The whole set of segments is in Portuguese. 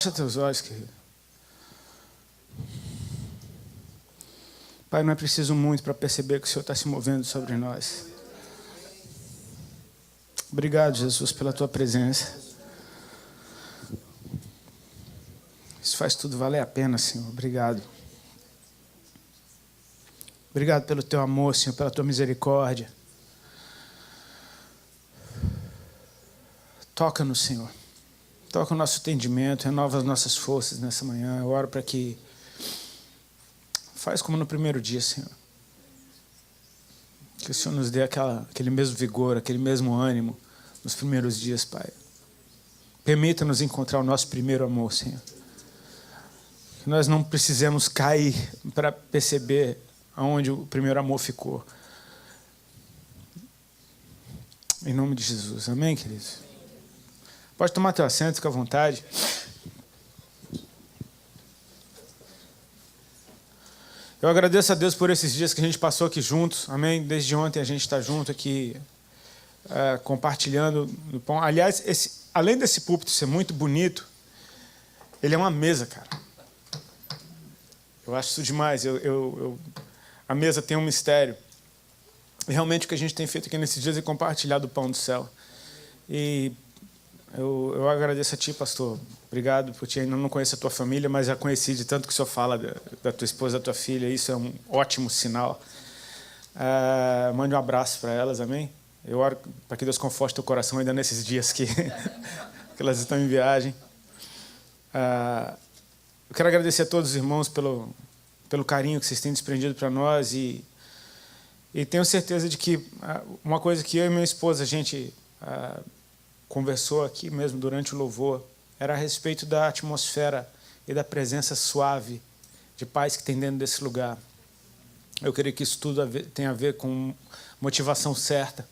Fecha teus olhos, querido. Pai, não é preciso muito para perceber que o Senhor está se movendo sobre nós. Obrigado, Jesus, pela tua presença. Isso faz tudo valer a pena, Senhor. Obrigado. Obrigado pelo teu amor, Senhor, pela tua misericórdia. Toca-nos, Senhor. Toca o nosso entendimento, renova as nossas forças nessa manhã. Eu oro para que faz como no primeiro dia, Senhor. Que o Senhor nos dê aquele mesmo vigor, aquele mesmo ânimo nos primeiros dias, Pai. Permita-nos encontrar o nosso primeiro amor, Senhor. Que nós não precisemos cair para perceber aonde o primeiro amor ficou. Em nome de Jesus. Amém, queridos? Pode tomar teu assento, fica à vontade. Eu agradeço a Deus por esses dias que a gente passou aqui juntos. Amém? Desde ontem a gente está junto aqui, compartilhando no pão. Aliás, além desse púlpito ser muito bonito, ele é uma mesa, cara. Eu acho isso demais. A mesa tem um mistério. E realmente o que a gente tem feito aqui nesses dias é compartilhar do pão do céu. E eu agradeço a ti, pastor. Obrigado por ti. Ainda não conheço a tua família, mas já conheci de tanto que o senhor fala da tua esposa, da tua filha. Isso é um ótimo sinal. Mande um abraço para elas, amém? Eu oro para que Deus conforte teu coração ainda nesses dias que elas estão em viagem. Eu quero agradecer a todos os irmãos pelo carinho que vocês têm desprendido para nós e tenho certeza de que uma coisa que eu e minha esposa, a gente conversou aqui mesmo durante o louvor, era a respeito da atmosfera e da presença suave de paz que tem dentro desse lugar. Eu creio que isso tudo tem a ver com motivação certa,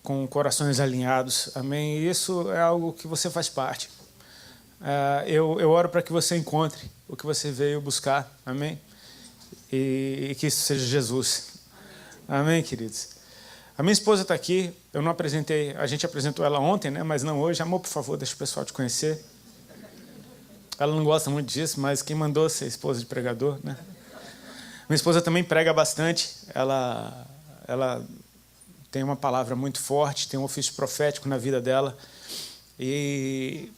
com corações alinhados, amém? E isso é algo que você faz parte. Eu oro para que você encontre o que você veio buscar, amém? E que isso seja Jesus. Amém, queridos? A minha esposa está aqui, eu não apresentei, a gente apresentou ela ontem, né? Mas não hoje. Amor, por favor, deixa o pessoal te conhecer. Ela não gosta muito disso, mas quem mandou ser esposa de pregador, né? Minha esposa também prega bastante, ela tem uma palavra muito forte, tem um ofício profético na vida dela. E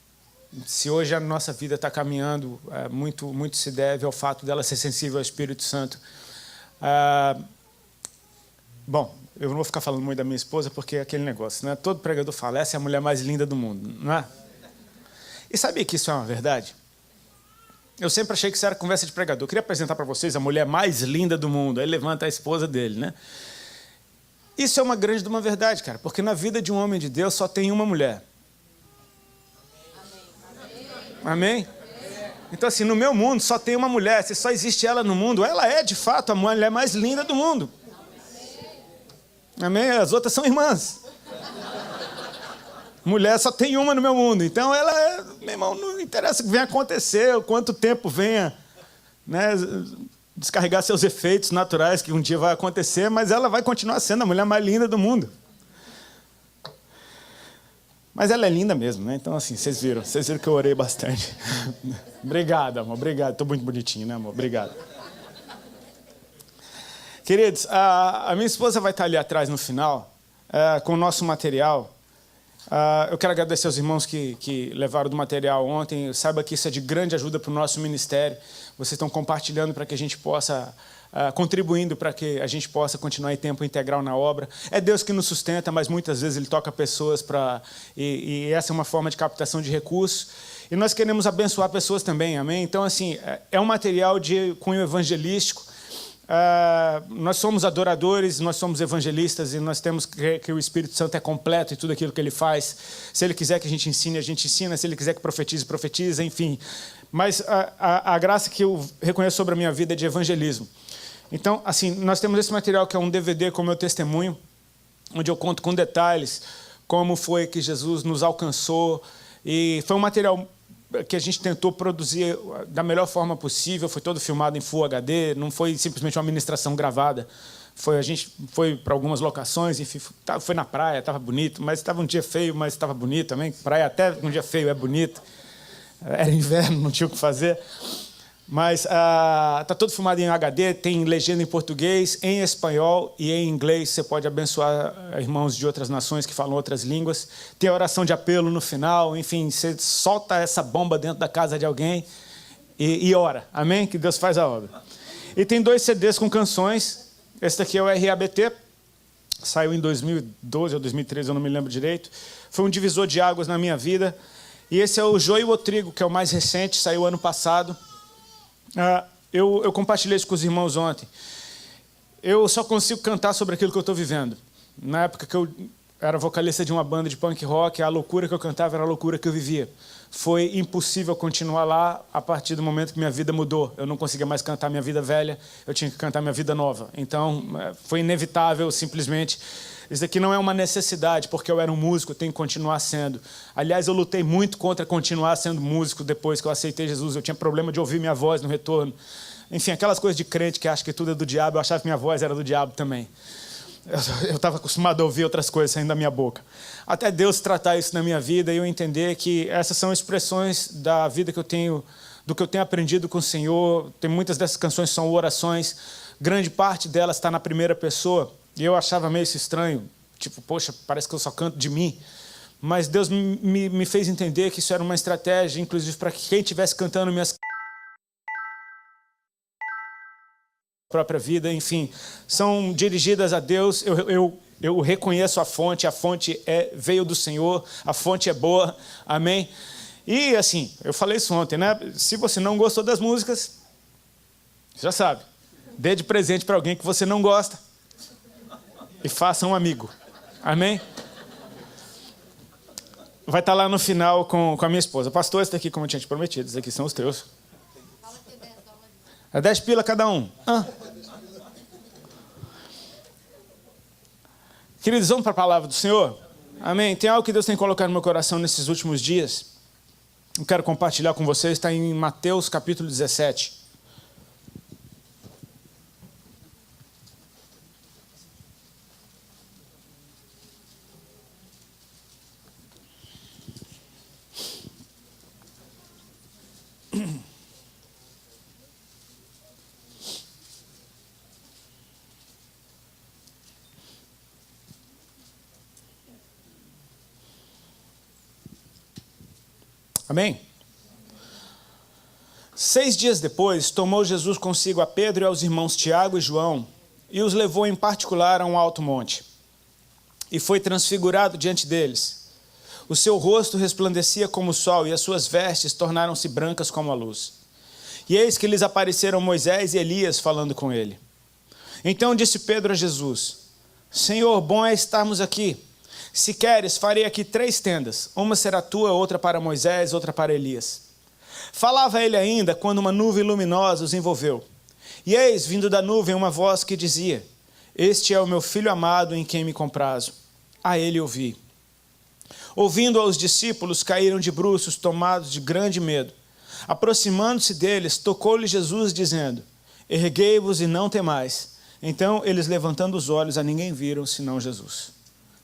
se hoje a nossa vida está caminhando, muito se deve ao fato dela ser sensível ao Espírito Santo. Bom, eu não vou ficar falando muito da minha esposa, porque é aquele negócio, né? Todo pregador fala, essa é a mulher mais linda do mundo, não é? E sabia que isso é uma verdade? Eu sempre achei que isso era conversa de pregador. Eu queria apresentar para vocês a mulher mais linda do mundo. Aí levanta a esposa dele, né? Isso é uma grande de uma verdade, cara, porque na vida de um homem de Deus só tem uma mulher. Amém? Então, assim, no meu mundo só tem uma mulher, se só existe ela no mundo, ela é, de fato, a mulher mais linda do mundo. Amém? As outras são irmãs. Mulher só tem uma no meu mundo. Então, ela é, meu irmão, não interessa o que venha acontecer, quanto tempo venha, né, descarregar seus efeitos naturais, que um dia vai acontecer, mas ela vai continuar sendo a mulher mais linda do mundo. Mas ela é linda mesmo, né? Então, assim, vocês viram que eu orei bastante. Obrigado, amor, obrigado. Estou muito bonitinho, né, amor? Obrigado. Queridos, a minha esposa vai estar ali atrás no final, com o nosso material. Eu quero agradecer aos irmãos que levaram do material ontem. Saiba que isso é de grande ajuda para o nosso ministério. Vocês estão compartilhando para que a gente possa, contribuindo para que a gente possa continuar em tempo integral na obra. É Deus que nos sustenta, mas muitas vezes Ele toca pessoas e essa é uma forma de captação de recursos. E nós queremos abençoar pessoas também, amém? Então, assim, é um material de cunho evangelístico. Nós somos adoradores, nós somos evangelistas e nós temos que o Espírito Santo é completo em tudo aquilo que Ele faz. Se Ele quiser que a gente ensina. Se Ele quiser que profetize, profetiza, enfim. Mas a graça que eu reconheço sobre a minha vida é de evangelismo. Então, assim, nós temos esse material que é um DVD com o meu testemunho, onde eu conto com detalhes como foi que Jesus nos alcançou. E foi um material que a gente tentou produzir da melhor forma possível, foi todo filmado em Full HD, não foi simplesmente uma ministração gravada. A gente foi para algumas locações, enfim, foi na praia, estava bonito, mas estava um dia feio, mas estava bonito também. Praia até um dia feio é bonito. Era inverno, não tinha o que fazer. Mas está tudo filmado em HD, tem legenda em português, em espanhol e em inglês. Você pode abençoar irmãos de outras nações que falam outras línguas. Tem a oração de apelo no final. Enfim, você solta essa bomba dentro da casa de alguém e ora. Amém? Que Deus faz a obra. E tem 2 CDs com canções. Esse daqui é o RABT. Saiu em 2012 ou 2013, eu não me lembro direito. Foi um divisor de águas na minha vida. E esse é o Joio ou Trigo, que é o mais recente, saiu ano passado. Eu compartilhei isso com os irmãos ontem. Eu só consigo cantar sobre aquilo que eu estou vivendo. Na época que eu era vocalista de uma banda de punk rock, a loucura que eu cantava era a loucura que eu vivia. Foi impossível continuar lá a partir do momento que minha vida mudou. Eu não conseguia mais cantar minha vida velha, eu tinha que cantar minha vida nova. Então, foi inevitável, simplesmente. Isso aqui não é uma necessidade, porque eu era um músico, eu tenho que continuar sendo. Aliás, eu lutei muito contra continuar sendo músico depois que eu aceitei Jesus. Eu tinha problema de ouvir minha voz no retorno. Enfim, aquelas coisas de crente que acha que tudo é do diabo, eu achava que minha voz era do diabo também. Eu estava acostumado a ouvir outras coisas saindo da minha boca. Até Deus tratar isso na minha vida e eu entender que essas são expressões da vida que eu tenho, do que eu tenho aprendido com o Senhor. Tem muitas dessas canções são orações. Grande parte delas está na primeira pessoa. E eu achava meio isso estranho. Tipo, poxa, parece que eu só canto de mim. Mas Deus me fez entender que isso era uma estratégia, inclusive para que quem estivesse cantando minhas própria vida, enfim, são dirigidas a Deus. Eu reconheço a fonte veio do Senhor, a fonte é boa, amém? E assim, eu falei isso ontem, né? Se você não gostou das músicas, já sabe, dê de presente para alguém que você não gosta e faça um amigo, amém? Vai estar lá no final com a minha esposa. Pastor, esse daqui, como eu tinha te prometido, esses aqui são os teus. É 10 pila cada um. Queridos, vamos para a palavra do Senhor? Amém? Tem algo que Deus tem colocado no meu coração nesses últimos dias. Eu quero compartilhar com vocês. Está em Mateus capítulo 17. Amém? 6 dias depois, tomou Jesus consigo a Pedro e aos irmãos Tiago e João e os levou em particular a um alto monte. E foi transfigurado diante deles. O seu rosto resplandecia como o sol e as suas vestes tornaram-se brancas como a luz. E eis que lhes apareceram Moisés e Elias falando com ele. Então disse Pedro a Jesus: Senhor, bom é estarmos aqui. Se queres, farei aqui 3 tendas. Uma será tua, outra para Moisés, outra para Elias. Falava ele ainda, quando uma nuvem luminosa os envolveu. E eis, vindo da nuvem, uma voz que dizia: Este é o meu filho amado, em quem me comprazo. A ele ouvi. Ouvindo aos discípulos, caíram de bruços, tomados de grande medo. Aproximando-se deles, tocou-lhe Jesus, dizendo: Erguei-vos e não temais. Então, eles levantando os olhos, a ninguém viram, senão Jesus.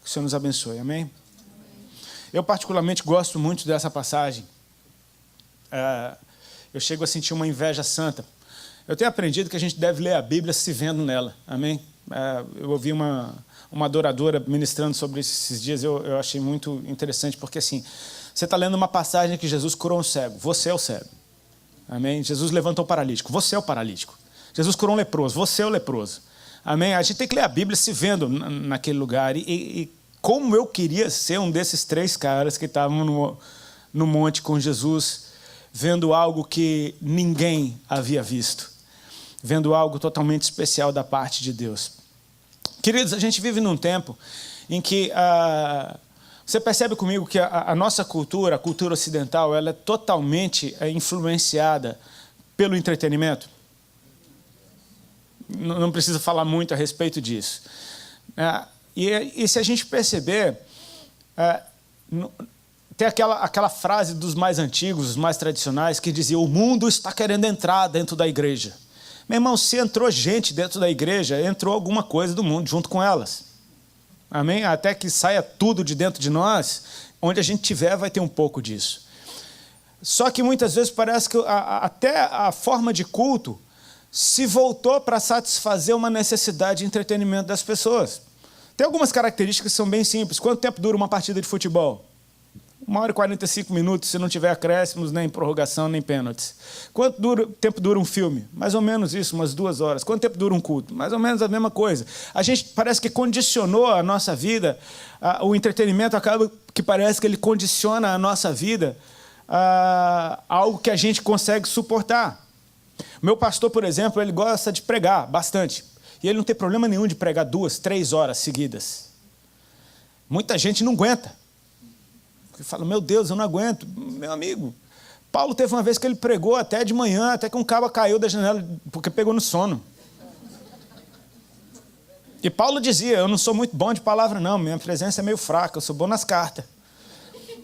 Que o Senhor nos abençoe, amém? Eu particularmente gosto muito dessa passagem. Eu chego a sentir uma inveja santa. Eu tenho aprendido que a gente deve ler a Bíblia se vendo nela, amém? Eu ouvi uma adoradora ministrando sobre isso esses dias, eu achei muito interessante, porque assim, você está lendo uma passagem que Jesus curou um cego, você é o cego, amém? Jesus levantou o paralítico, você é o paralítico. Jesus curou um leproso, você é o leproso. Amém? A gente tem que ler a Bíblia se vendo naquele lugar. E como eu queria ser um desses 3 caras que estavam no monte com Jesus, vendo algo que ninguém havia visto. Vendo algo totalmente especial da parte de Deus. Queridos, a gente vive num tempo em que... você percebe comigo que a nossa cultura, a cultura ocidental, ela é totalmente influenciada pelo entretenimento? Não precisa falar muito a respeito disso. E se a gente perceber, tem aquela frase dos mais antigos, dos mais tradicionais, que dizia: o mundo está querendo entrar dentro da igreja. Meu irmão, se entrou gente dentro da igreja, entrou alguma coisa do mundo junto com elas. Amém? Até que saia tudo de dentro de nós, onde a gente estiver vai ter um pouco disso. Só que muitas vezes parece que até a forma de culto se voltou para satisfazer uma necessidade de entretenimento das pessoas. Tem algumas características que são bem simples. Quanto tempo dura uma partida de futebol? 1h e 45 minutos, se não tiver acréscimos, nem prorrogação, nem pênaltis. Quanto tempo dura um filme? Mais ou menos isso, umas 2 horas. Quanto tempo dura um culto? Mais ou menos a mesma coisa. A gente parece que condicionou a nossa vida, o entretenimento acaba que parece que ele condiciona a nossa vida a algo que a gente consegue suportar. Meu pastor, por exemplo, ele gosta de pregar bastante. E ele não tem problema nenhum de pregar 2, 3 horas seguidas. Muita gente não aguenta. Fala, meu Deus, eu não aguento. Meu amigo, Paulo teve uma vez que ele pregou até de manhã, até que um cabo caiu da janela, porque pegou no sono. E Paulo dizia, eu não sou muito bom de palavra não, minha presença é meio fraca, eu sou bom nas cartas.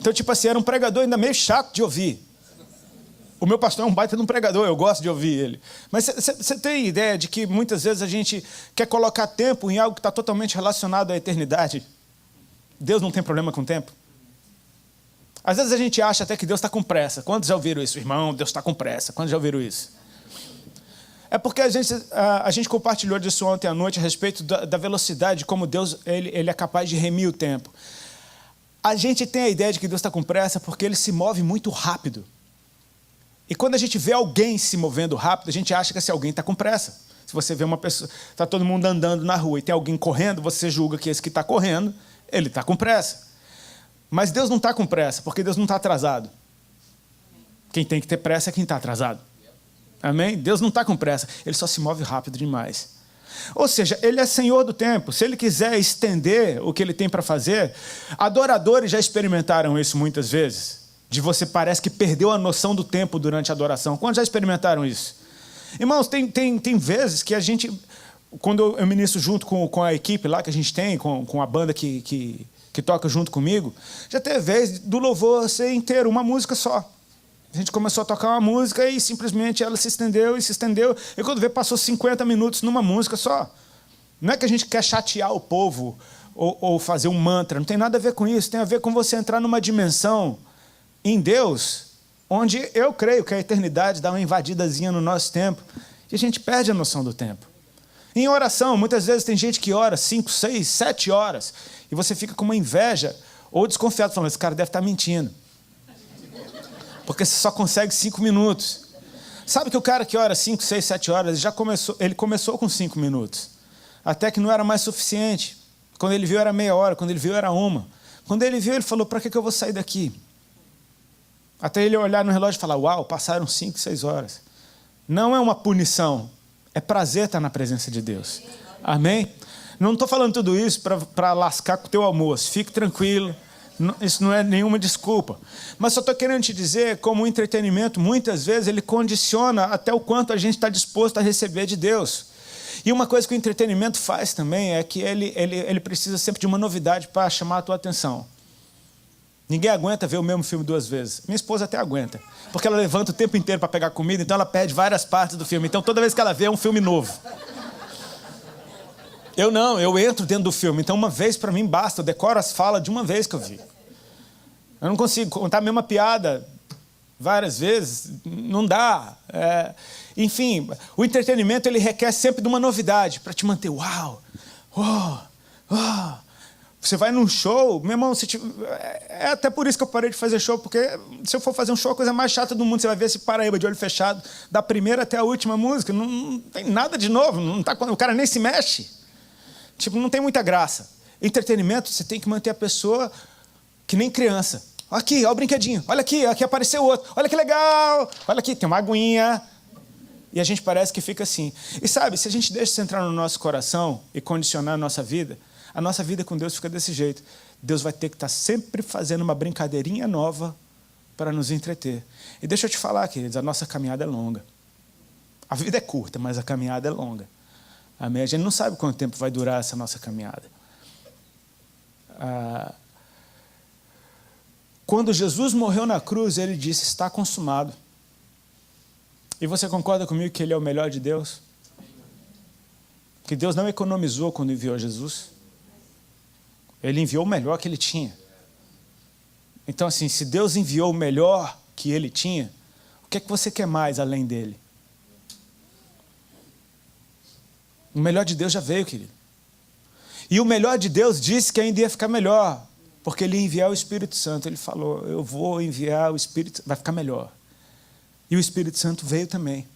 Então, tipo assim, era um pregador ainda meio chato de ouvir. O meu pastor é um baita de um pregador, eu gosto de ouvir ele. Mas você tem ideia de que muitas vezes a gente quer colocar tempo em algo que está totalmente relacionado à eternidade? Deus não tem problema com tempo? Às vezes a gente acha até que Deus está com pressa. Quantos já ouviram isso? Irmão, Deus está com pressa. Quantos já ouviram isso? É porque a gente compartilhou disso ontem à noite a respeito da velocidade, como Deus ele é capaz de remir o tempo. A gente tem a ideia de que Deus está com pressa porque Ele se move muito rápido. E quando a gente vê alguém se movendo rápido, a gente acha que esse alguém está com pressa. Se você vê uma pessoa, está todo mundo andando na rua e tem alguém correndo, você julga que esse que está correndo, ele está com pressa. Mas Deus não está com pressa, porque Deus não está atrasado. Quem tem que ter pressa é quem está atrasado. Amém? Deus não está com pressa, Ele só se move rápido demais. Ou seja, Ele é Senhor do tempo. Se Ele quiser estender o que Ele tem para fazer, adoradores já experimentaram isso muitas vezes. De você parece que perdeu a noção do tempo durante a adoração. Quantos já experimentaram isso? Irmãos, tem vezes que a gente, quando eu ministro junto com a equipe lá que a gente tem, com a banda que toca junto comigo, já teve vez do louvor ser inteiro, uma música só. A gente começou a tocar uma música e simplesmente ela se estendeu e se estendeu. E quando vê, passou 50 minutos numa música só. Não é que a gente quer chatear o povo ou fazer um mantra, não tem nada a ver com isso. Tem a ver com você entrar numa dimensão em Deus, onde eu creio que a eternidade dá uma invadidazinha no nosso tempo e a gente perde a noção do tempo. Em oração, muitas vezes tem gente que ora 5, 6, 7 horas e você fica com uma inveja ou desconfiado, falando, esse cara deve estar mentindo. Porque você só consegue 5 minutos. Sabe que o cara que ora 5, 6, 7 horas, ele começou com 5 minutos. Até que não era mais suficiente. Quando ele viu era meia hora, quando ele viu era 1. Quando ele viu, ele falou, para que eu vou sair daqui? Até ele olhar no relógio e falar, uau, passaram 5, 6 horas. Não é uma punição, é prazer estar na presença de Deus. Amém? Não estou falando tudo isso para lascar com o teu almoço. Fique tranquilo. Isso não é nenhuma desculpa. Mas só estou querendo te dizer como o entretenimento, muitas vezes, ele condiciona até o quanto a gente está disposto a receber de Deus. E uma coisa que o entretenimento faz também é que ele precisa sempre de uma novidade para chamar a tua atenção. Ninguém aguenta ver o mesmo filme 2 vezes. Minha esposa até aguenta, porque ela levanta o tempo inteiro para pegar comida, então ela perde várias partes do filme. Então toda vez que ela vê é um filme novo. Eu não, eu entro dentro do filme. Então uma vez para mim basta, eu decoro as falas de uma vez que eu vi. Eu não consigo contar a mesma piada várias vezes, não dá. Enfim, o entretenimento ele requer sempre de uma novidade para te manter, uau, Você vai num show, meu irmão, é até por isso que eu parei de fazer show, porque se eu for fazer um show, a coisa mais chata do mundo, você vai ver esse Paraíba de olho fechado, da primeira até a última música, não tem nada de novo, o cara nem se mexe. Tipo, não tem muita graça. Entretenimento, você tem que manter a pessoa que nem criança. Aqui, olha o brinquedinho. Olha aqui apareceu outro. Olha que legal. Olha aqui, tem uma aguinha. E a gente parece que fica assim. E sabe, se a gente deixa isso entrar no nosso coração e condicionar a nossa vida com Deus fica desse jeito. Deus vai ter que estar sempre fazendo uma brincadeirinha nova para nos entreter. E deixa eu te falar, queridos, a nossa caminhada é longa. A vida é curta, mas a caminhada é longa. Amém? A gente não sabe quanto tempo vai durar essa nossa caminhada. Quando Jesus morreu na cruz, Ele disse, está consumado. E você concorda comigo que Ele é o melhor de Deus? Que Deus não economizou quando enviou Jesus. Ele enviou o melhor que Ele tinha. Então, assim, se Deus enviou o melhor que ele tinha, o que é que você quer mais além dele? O melhor de Deus já veio, querido. E o melhor de Deus disse que ainda ia ficar melhor, porque ele ia enviar o Espírito Santo. Ele falou, eu vou enviar o Espírito, vai ficar melhor. E o Espírito Santo veio também.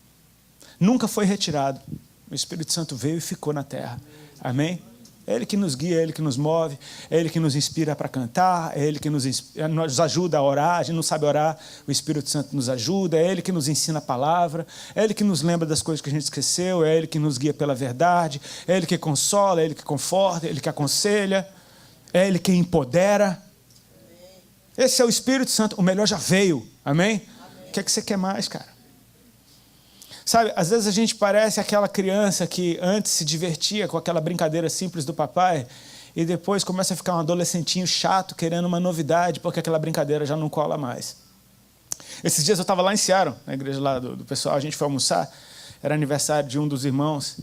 Nunca foi retirado. O Espírito Santo veio e ficou na terra. Amém? É Ele que nos guia, é Ele que nos move, é Ele que nos inspira para cantar, é Ele que nos ajuda a orar. A gente não sabe orar, o Espírito Santo nos ajuda, é Ele que nos ensina a palavra, é Ele que nos lembra das coisas que a gente esqueceu, é Ele que nos guia pela verdade, é Ele que consola, é Ele que conforta, é Ele que aconselha, é Ele que empodera. Esse é o Espírito Santo, o melhor já veio. Amém? O que é que você quer mais, cara? Sabe, às vezes a gente parece aquela criança que antes se divertia com aquela brincadeira simples do papai e depois começa a ficar um adolescentinho chato querendo uma novidade porque aquela brincadeira já não cola mais. Esses dias eu estava lá em Seattle, na igreja lá do pessoal, a gente foi almoçar, era aniversário de um dos irmãos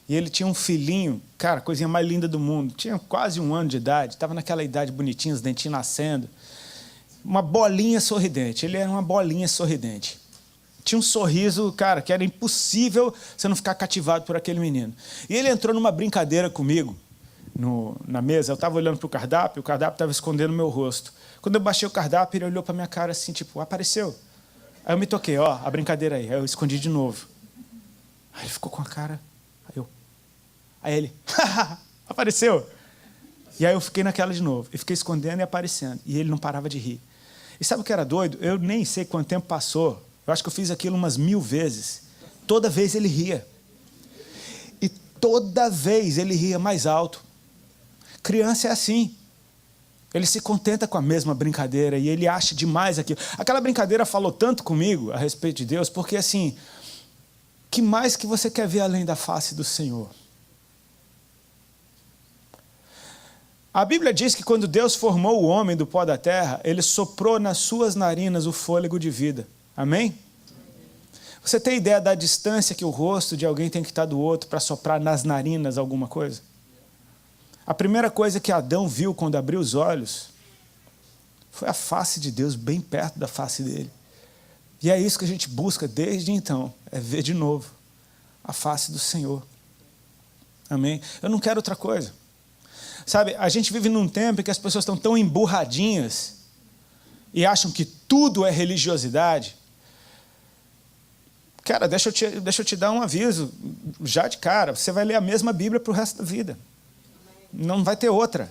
e ele tinha um filhinho, cara, coisinha mais linda do mundo, tinha quase 1 ano de idade, estava naquela idade bonitinha, os dentinhos nascendo, uma bolinha sorridente, ele era uma bolinha sorridente. Tinha um sorriso, cara, que era impossível você não ficar cativado por aquele menino. E ele entrou numa brincadeira comigo, na mesa. Eu estava olhando para o cardápio estava escondendo o meu rosto. Quando eu baixei o cardápio, ele olhou para minha cara assim, tipo, apareceu. Aí eu me toquei, ó, a brincadeira aí. Aí eu escondi de novo. Aí ele ficou com a cara. Aí ele, apareceu. E aí eu fiquei naquela de novo. E fiquei escondendo e aparecendo. E ele não parava de rir. E sabe o que era doido? Eu nem sei quanto tempo passou. Eu acho que eu fiz aquilo umas 1000 vezes. Toda vez ele ria. E toda vez ele ria mais alto. Criança é assim. Ele se contenta com a mesma brincadeira e ele acha demais aquilo. Aquela brincadeira falou tanto comigo a respeito de Deus, porque assim, que mais que você quer ver além da face do Senhor? A Bíblia diz que quando Deus formou o homem do pó da terra, Ele soprou nas suas narinas o fôlego de vida. Amém? Você tem ideia da distância que o rosto de alguém tem que estar do outro para soprar nas narinas alguma coisa? A primeira coisa que Adão viu quando abriu os olhos foi a face de Deus bem perto da face dele. E é isso que a gente busca desde então, é ver de novo a face do Senhor. Amém? Eu não quero outra coisa. Sabe, a gente vive num tempo em que as pessoas estão tão emburradinhas e acham que tudo é religiosidade. Cara, deixa eu te dar um aviso, já de cara, você vai ler a mesma Bíblia para o resto da vida. Não vai ter outra.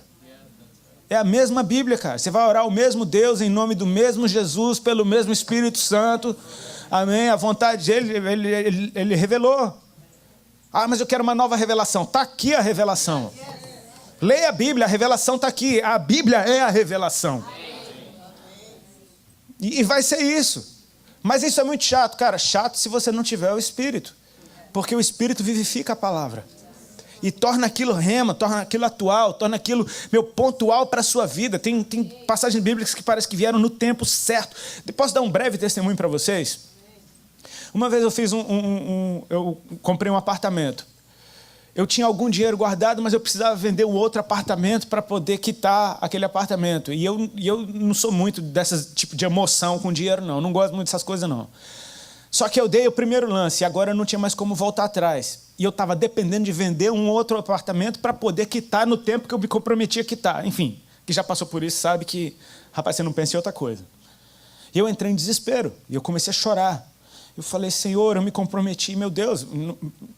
É a mesma Bíblia, cara. Você vai orar ao mesmo Deus, em nome do mesmo Jesus, pelo mesmo Espírito Santo. Amém? A vontade dele, ele revelou. Ah, mas eu quero uma nova revelação. Está aqui a revelação. Leia a Bíblia, a revelação está aqui. A Bíblia é a revelação. E vai ser isso. Mas isso é muito chato, cara. Chato se você não tiver o Espírito. Porque o Espírito vivifica a palavra. E torna aquilo rema, torna aquilo atual, torna aquilo, pontual para a sua vida. Tem passagens bíblicas que parece que vieram no tempo certo. Posso dar um breve testemunho para vocês? Uma vez eu fiz eu comprei um apartamento. Eu tinha algum dinheiro guardado, mas eu precisava vender um outro apartamento para poder quitar aquele apartamento. E eu não sou muito desse tipo de emoção com dinheiro, não. Não gosto muito dessas coisas, não. Só que eu dei o primeiro lance e agora eu não tinha mais como voltar atrás. E eu estava dependendo de vender um outro apartamento para poder quitar no tempo que eu me comprometi a quitar. Enfim, que já passou por isso sabe que, rapaz, você não pensa em outra coisa. E eu entrei em desespero e eu comecei a chorar. Eu falei, Senhor, eu me comprometi, meu Deus,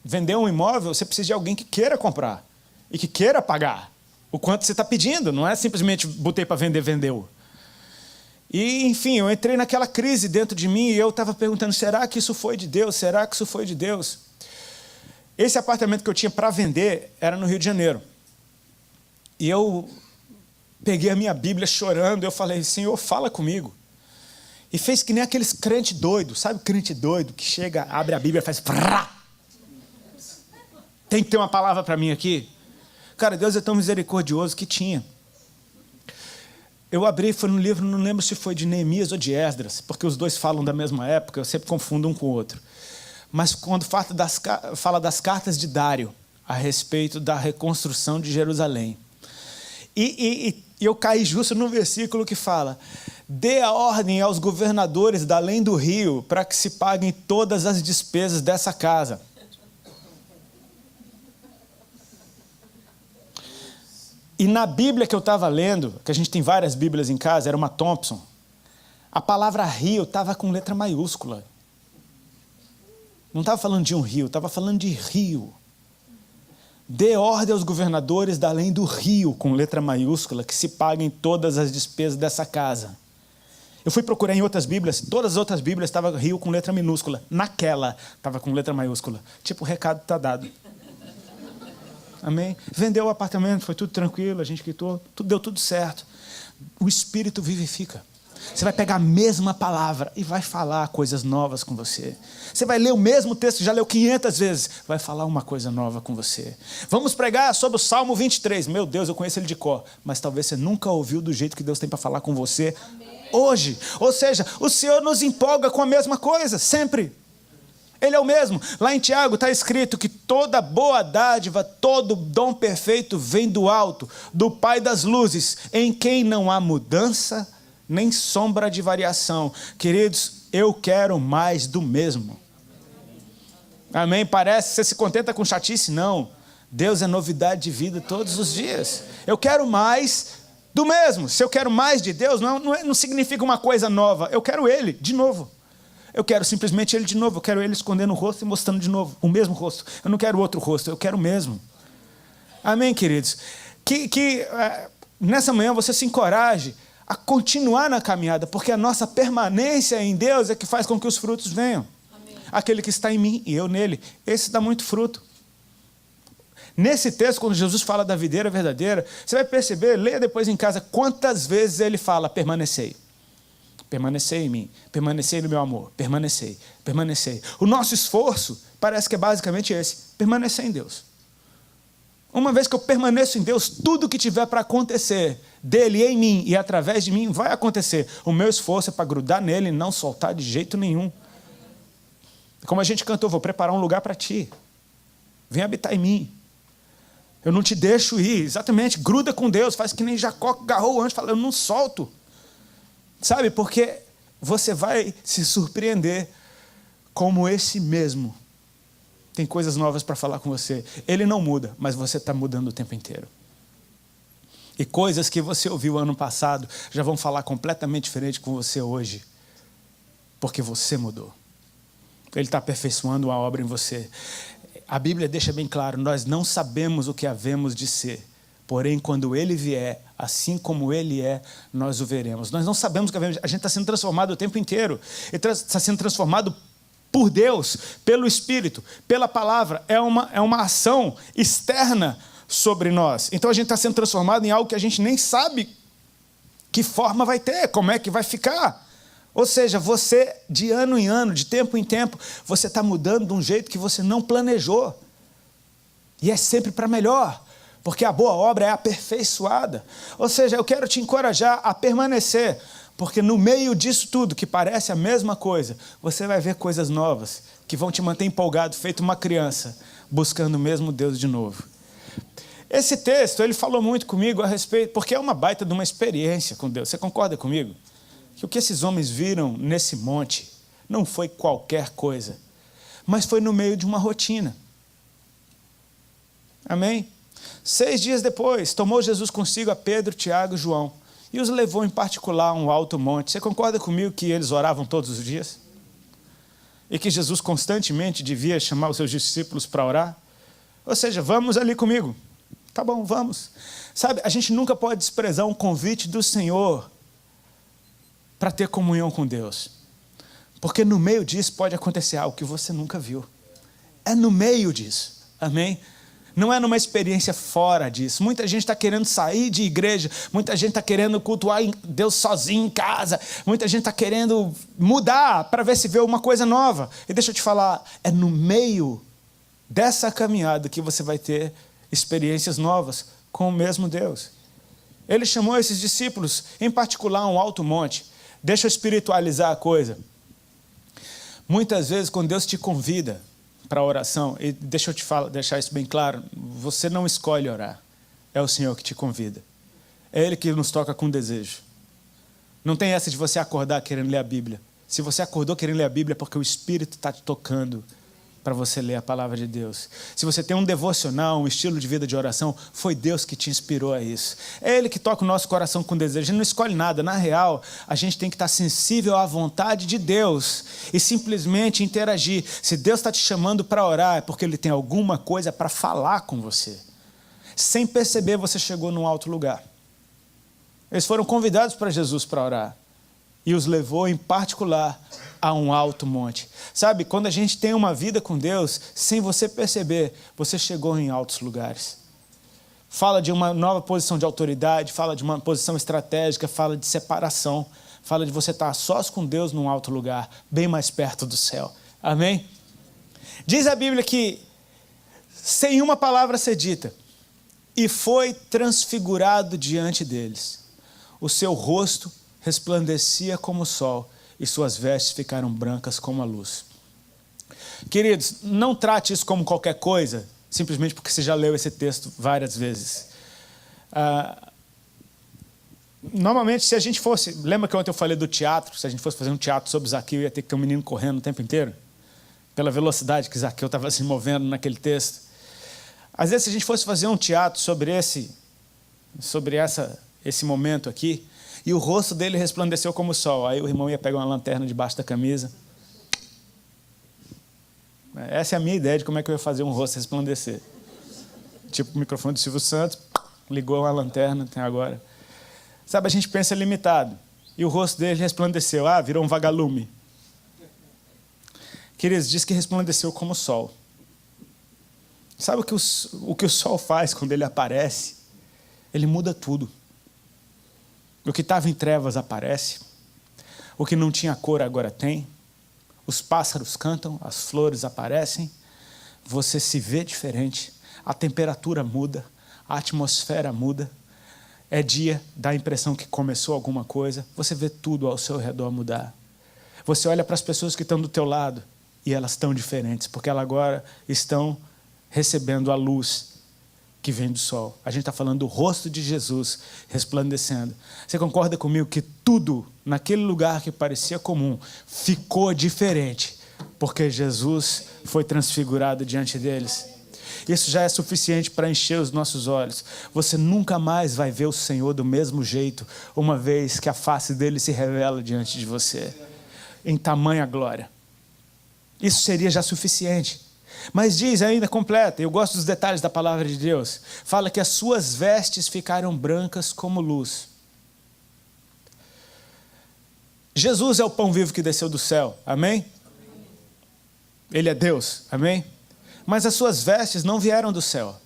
vender um imóvel, você precisa de alguém que queira comprar e que queira pagar o quanto você está pedindo, não é simplesmente botei para vender, vendeu. E, enfim, eu entrei naquela crise dentro de mim e eu estava perguntando, será que isso foi de Deus? Será que isso foi de Deus? Esse apartamento que eu tinha para vender era no Rio de Janeiro. E eu peguei a minha Bíblia chorando, eu falei, Senhor, fala comigo. E fez que nem aqueles crente doido, sabe crente doido que chega, abre a Bíblia e faz... Prá! Tem que ter uma palavra para mim aqui? Cara, Deus é tão misericordioso que tinha. Eu abri, foi no livro, não lembro se foi de Neemias ou de Esdras, porque os dois falam da mesma época, eu sempre confundo um com o outro. Mas quando fala das cartas de Dário, a respeito da reconstrução de Jerusalém. E eu caí justo no versículo que fala: dê a ordem aos governadores da além do rio para que se paguem todas as despesas dessa casa. E na Bíblia que eu estava lendo, que a gente tem várias Bíblias em casa, era uma Thompson, a palavra rio estava com letra maiúscula. Não estava falando de um rio, estava falando de rio. Dê ordem aos governadores da além do rio, com letra maiúscula, que se paguem todas as despesas dessa casa. Eu fui procurar em outras Bíblias, todas as outras Bíblias estavam rio com letra minúscula. Naquela estava com letra maiúscula. Tipo, o recado está dado. Amém? Vendeu o apartamento, foi tudo tranquilo, a gente quitou, deu tudo certo. O Espírito vivifica. Você vai pegar a mesma palavra e vai falar coisas novas com você. Você vai ler o mesmo texto que já leu 500 vezes, vai falar uma coisa nova com você. Vamos pregar sobre o Salmo 23. Meu Deus, eu conheço ele de cor, mas talvez você nunca ouviu do jeito que Deus tem para falar com você hoje. Ou seja, o Senhor nos empolga com a mesma coisa, sempre. Ele é o mesmo. Lá em Tiago está escrito que toda boa dádiva, todo dom perfeito vem do alto, do Pai das luzes, em quem não há mudança nem sombra de variação. Queridos, eu quero mais do mesmo. Amém? Parece que você se contenta com chatice? Não. Deus é novidade de vida todos os dias. Eu quero mais do mesmo. Se eu quero mais de Deus, não significa uma coisa nova. Eu quero Ele de novo. Eu quero simplesmente Ele de novo. Eu quero Ele escondendo o rosto e mostrando de novo o mesmo rosto. Eu não quero outro rosto, eu quero o mesmo. Amém, queridos? Que nessa manhã você se encoraje a continuar na caminhada, porque a nossa permanência em Deus é que faz com que os frutos venham. Amém. Aquele que está em mim e eu nele, esse dá muito fruto. Nesse texto, quando Jesus fala da videira verdadeira, você vai perceber, leia depois em casa, quantas vezes ele fala: permanecei. Permanecei em mim, permanecei no meu amor, permanecei, permanecei. O nosso esforço parece que é basicamente esse: permanecer em Deus. Uma vez que eu permaneço em Deus, tudo que tiver para acontecer dele em mim e através de mim vai acontecer. O meu esforço é para grudar nele e não soltar de jeito nenhum. Como a gente cantou: vou preparar um lugar para ti. Vem habitar em mim. Eu não te deixo ir. Exatamente, gruda com Deus. Faz que nem Jacó que agarrou o anjo e fala: eu não solto. Sabe, porque você vai se surpreender como esse mesmo tem coisas novas para falar com você. Ele não muda, mas você está mudando o tempo inteiro. E coisas que você ouviu ano passado já vão falar completamente diferente com você hoje, porque você mudou. Ele está aperfeiçoando a obra em você. A Bíblia deixa bem claro: nós não sabemos o que havemos de ser, porém, quando Ele vier, assim como Ele é, nós o veremos. Nós não sabemos o que havemos de ser. A gente está sendo transformado o tempo inteiro. Ele está sendo transformado por Deus, pelo Espírito, pela palavra. É uma ação externa sobre nós. Então a gente está sendo transformado em algo que a gente nem sabe que forma vai ter, como é que vai ficar. Ou seja, você, de ano em ano, de tempo em tempo, você está mudando de um jeito que você não planejou. E é sempre para melhor, porque a boa obra é aperfeiçoada. Ou seja, eu quero te encorajar a permanecer, porque no meio disso tudo, que parece a mesma coisa, você vai ver coisas novas, que vão te manter empolgado, feito uma criança, buscando o mesmo Deus de novo. Esse texto, ele falou muito comigo a respeito, porque é uma baita de uma experiência com Deus. Você concorda comigo? Que o que esses homens viram nesse monte não foi qualquer coisa, mas foi no meio de uma rotina. Amém? 6 dias depois, tomou Jesus consigo a Pedro, Tiago e João, e os levou em particular a um alto monte. Você concorda comigo que eles oravam todos os dias? E que Jesus constantemente devia chamar os seus discípulos para orar? Ou seja, vamos ali comigo. Tá bom, vamos. Sabe, a gente nunca pode desprezar um convite do Senhor para ter comunhão com Deus. Porque no meio disso pode acontecer algo que você nunca viu. É no meio disso. Amém? Não é numa experiência fora disso. Muita gente está querendo sair de igreja, muita gente está querendo cultuar Deus sozinho em casa, muita gente está querendo mudar para ver se vê uma coisa nova. E deixa eu te falar, é no meio dessa caminhada que você vai ter experiências novas com o mesmo Deus. Ele chamou esses discípulos, em particular, a um alto monte. Deixa eu espiritualizar a coisa. Muitas vezes, quando Deus te convida para a oração, e deixa eu te deixar isso bem claro, você não escolhe orar, é o Senhor que te convida. É Ele que nos toca com desejo. Não tem essa de você acordar querendo ler a Bíblia. Se você acordou querendo ler a Bíblia é porque o Espírito está te tocando para você ler a palavra de Deus. Se você tem um devocional, um estilo de vida de oração, foi Deus que te inspirou a isso. É Ele que toca o nosso coração com desejo. A gente não escolhe nada. Na real, a gente tem que estar sensível à vontade de Deus e simplesmente interagir. Se Deus está te chamando para orar, é porque Ele tem alguma coisa para falar com você. Sem perceber, você chegou num alto lugar. Eles foram convidados para Jesus para orar. E os levou, em particular, a um alto monte. Sabe, quando a gente tem uma vida com Deus, sem você perceber, você chegou em altos lugares. Fala de uma nova posição de autoridade, fala de uma posição estratégica, fala de separação, fala de você estar a sós com Deus num alto lugar, bem mais perto do céu. Amém? Diz a Bíblia que, sem uma palavra ser dita, e foi transfigurado diante deles. O seu rosto resplandecia como o sol, e suas vestes ficaram brancas como a luz. Queridos, não trate isso como qualquer coisa, simplesmente porque você já leu esse texto várias vezes. Normalmente, se a gente fosse... Lembra que ontem eu falei do teatro? Se a gente fosse fazer um teatro sobre Zaqueu, ia ter que ter um menino correndo o tempo inteiro? Pela velocidade que Zaqueu estava se movendo naquele texto. Às vezes, se a gente fosse fazer um teatro sobre esse momento aqui, e o rosto dele resplandeceu como o sol. Aí o irmão ia pegar uma lanterna debaixo da camisa. Essa é a minha ideia de como é que eu ia fazer um rosto resplandecer. Tipo o microfone do Silvio Santos, ligou uma lanterna, tem agora. Sabe, a gente pensa limitado. E o rosto dele resplandeceu. Virou um vagalume. Queridos, diz que resplandeceu como o sol. Sabe o que o sol faz quando ele aparece? Ele muda tudo. O que estava em trevas aparece, o que não tinha cor agora tem, os pássaros cantam, as flores aparecem, você se vê diferente, a temperatura muda, a atmosfera muda, é dia, dá a impressão que começou alguma coisa, você vê tudo ao seu redor mudar. Você olha para as pessoas que estão do teu lado e elas estão diferentes, porque elas agora estão recebendo a luz que vem do sol. A gente está falando do rosto de Jesus resplandecendo. Você concorda comigo que tudo naquele lugar que parecia comum ficou diferente porque Jesus foi transfigurado diante deles? Isso já é suficiente para encher os nossos olhos. Você nunca mais vai ver o Senhor do mesmo jeito, uma vez que a face dele se revela diante de você, em tamanha glória. Isso seria já suficiente. Mas diz ainda completa, eu gosto dos detalhes da palavra de Deus, fala que as suas vestes ficaram brancas como luz. Jesus é o pão vivo que desceu do céu, amém? Ele é Deus, amém? Mas as suas vestes não vieram do céu.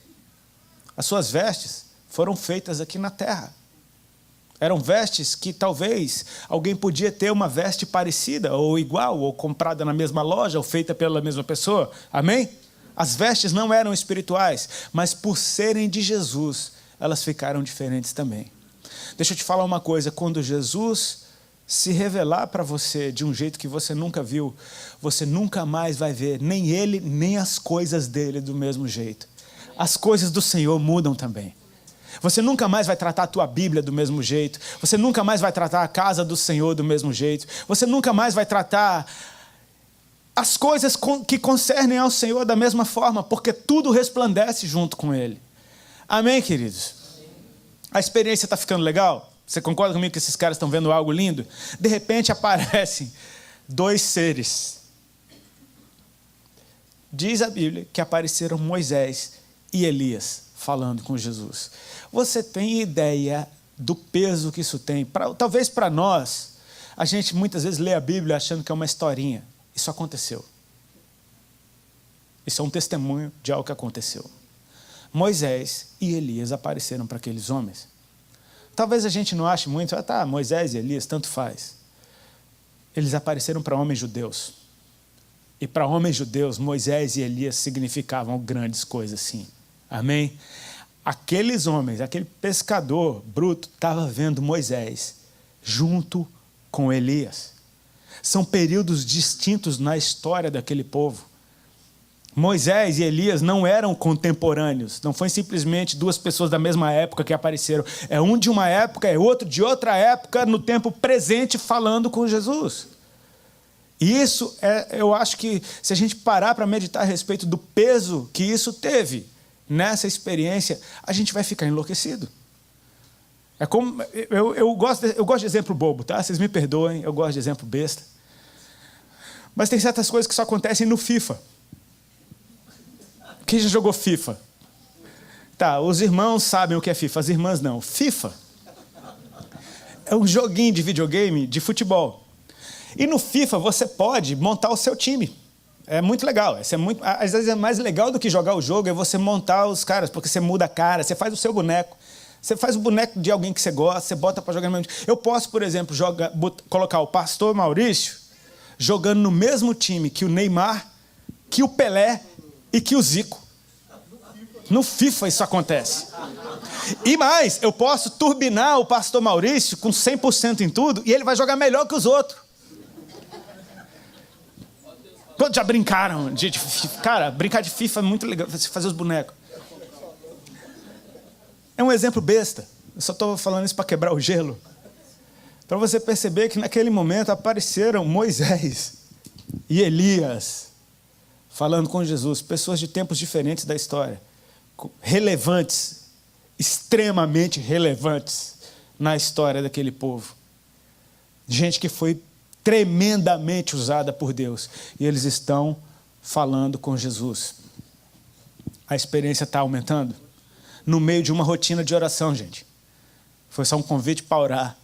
As suas vestes foram feitas aqui na terra. Eram vestes que talvez alguém podia ter uma veste parecida, ou igual, ou comprada na mesma loja, ou feita pela mesma pessoa. Amém? As vestes não eram espirituais, mas por serem de Jesus, elas ficaram diferentes também. Deixa eu te falar uma coisa, quando Jesus se revelar para você de um jeito que você nunca viu, você nunca mais vai ver nem ele, nem as coisas dele do mesmo jeito. As coisas do Senhor mudam também. Você nunca mais vai tratar a tua Bíblia do mesmo jeito. Você nunca mais vai tratar a casa do Senhor do mesmo jeito. Você nunca mais vai tratar as coisas que concernem ao Senhor da mesma forma, porque tudo resplandece junto com Ele. Amém, queridos? A experiência está ficando legal? Você concorda comigo que esses caras estão vendo algo lindo? De repente aparecem dois seres. Diz a Bíblia que apareceram Moisés e Elias falando com Jesus. Você tem ideia do peso que isso tem? Talvez para nós, a gente muitas vezes lê a Bíblia achando que é uma historinha. Isso aconteceu. Isso é um testemunho de algo que aconteceu. Moisés e Elias apareceram para aqueles homens. Talvez a gente não ache muito, Moisés e Elias, tanto faz. Eles apareceram para homens judeus. E para homens judeus, Moisés e Elias significavam grandes coisas, sim. Amém? Aqueles homens, aquele pescador bruto, estava vendo Moisés junto com Elias. São períodos distintos na história daquele povo. Moisés e Elias não eram contemporâneos, não foi simplesmente duas pessoas da mesma época que apareceram. É um de uma época, é outro de outra época, no tempo presente, falando com Jesus. E isso, eu acho que se a gente parar para meditar a respeito do peso que isso teve nessa experiência, a gente vai ficar enlouquecido. É como, eu gosto de exemplo bobo, tá? Vocês me perdoem, eu gosto de exemplo besta. Mas tem certas coisas que só acontecem no FIFA. Quem já jogou FIFA? Tá, os irmãos sabem o que é FIFA, as irmãs não. FIFA é um joguinho de videogame de futebol. E no FIFA você pode montar o seu time. É muito legal. Às vezes é mais legal do que jogar o jogo, é você montar os caras, porque você muda a cara, você faz o seu boneco. Você faz o boneco de alguém que você gosta, você bota para jogar no mesmo time. Eu posso, por exemplo, colocar o pastor Maurício jogando no mesmo time que o Neymar, que o Pelé e que o Zico. No FIFA isso acontece. E mais, eu posso turbinar o pastor Maurício com 100% em tudo e ele vai jogar melhor que os outros. Todos já brincaram de FIFA. Cara, brincar de FIFA é muito legal, você fazer os bonecos. É um exemplo besta. Eu só estou falando isso para quebrar o gelo. Para você perceber que naquele momento apareceram Moisés e Elias falando com Jesus, pessoas de tempos diferentes da história, relevantes, extremamente relevantes na história daquele povo. Gente que foi tremendamente usada por Deus. E eles estão falando com Jesus. A experiência está aumentando. No meio de uma rotina de oração, gente. Foi só um convite para orar.